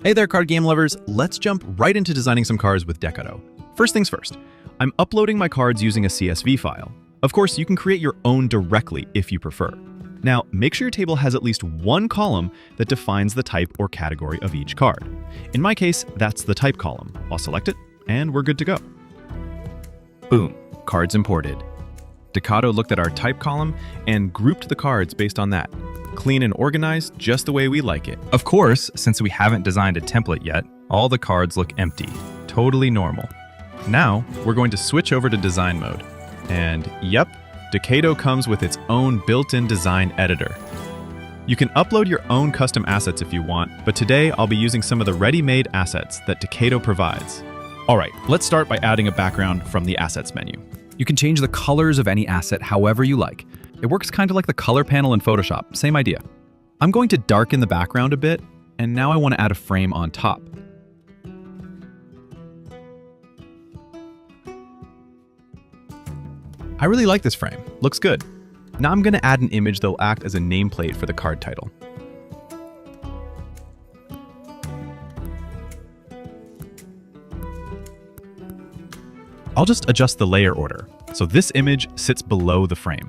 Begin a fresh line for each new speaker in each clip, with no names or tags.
Hey there, card game lovers. Let's jump right into designing some cards with Deckato. First things first, I'm uploading my cards using a CSV file. Of course, you can create your own directly if you prefer. Now, make sure your table has at least one column that defines the type or category of each card. In my case, that's the type column. I'll select it, and we're good to go. Boom, cards imported. Deckato looked at our type column and grouped the cards based on that. Clean and organized, just the way we like it.
Of course, since we haven't designed a template yet, all the cards look empty. Totally normal. Now, we're going to switch over to design mode. And yep, Deckato comes with its own built-in design editor. You can upload your own custom assets if you want, but today I'll be using some of the ready-made assets that Deckato provides. All right, let's start by adding a background from the Assets menu.
You can change the colors of any asset however you like. It works kind of like the color panel in Photoshop, same idea. I'm going to darken the background a bit, and now I want to add a frame on top.
I really like this frame, looks good. Now I'm going to add an image that'll act as a nameplate for the card title. I'll just adjust the layer order, so this image sits below the frame.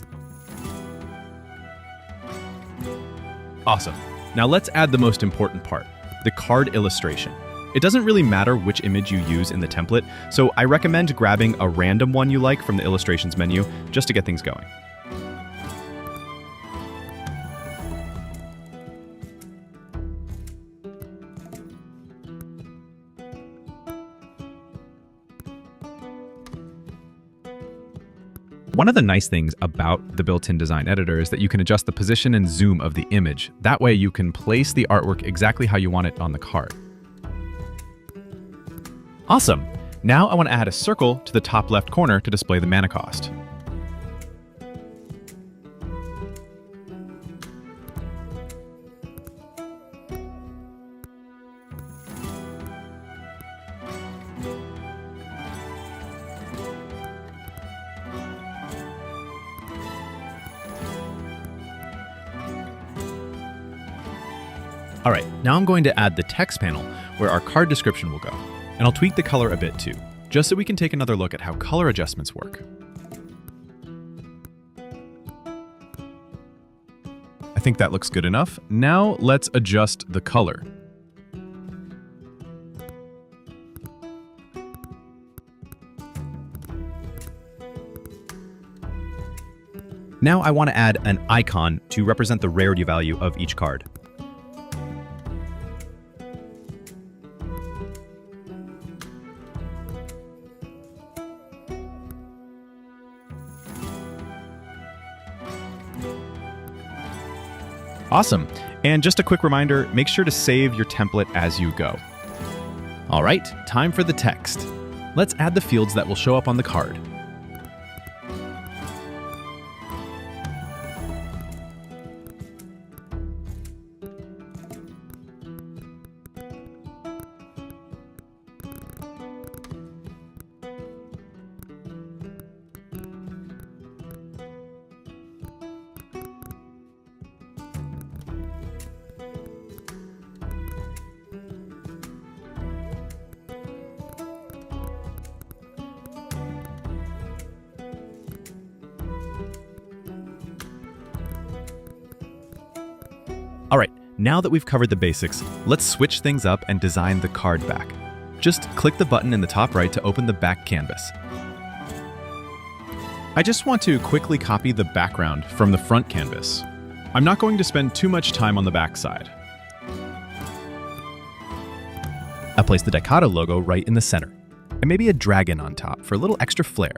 Awesome. Now let's add the most important part, the card illustration. It doesn't really matter which image you use in the template, so I recommend grabbing a random one you like from the illustrations menu just to get things going. One of the nice things about the built-in design editor is that you can adjust the position and zoom of the image. That way you can place the artwork exactly how you want it on the card. Awesome! Now I want to add a circle to the top left corner to display the mana cost. All right, now I'm going to add the text panel where our card description will go. And I'll tweak the color a bit too, just so we can take another look at how color adjustments work. I think that looks good enough. Now let's adjust the color. Now I want to add an icon to represent the rarity value of each card. Awesome. And just a quick reminder, make sure to save your template as you go. All right, time for the text. Let's add the fields that will show up on the card. All right, now that we've covered the basics, let's switch things up and design the card back. Just click the button in the top right to open the back canvas. I just want to quickly copy the background from the front canvas. I'm not going to spend too much time on the back side. I'll place the Deckato logo right in the center, and maybe a dragon on top for a little extra flair.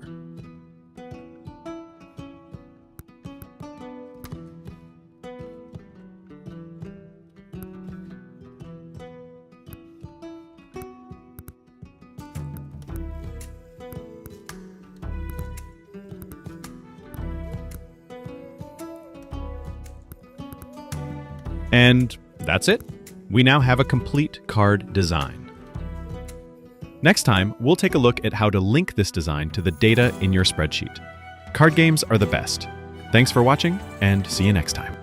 And that's it. We now have a complete card design. Next time, we'll take a look at how to link this design to the data in your spreadsheet. Card games are the best. Thanks for watching, and see you next time.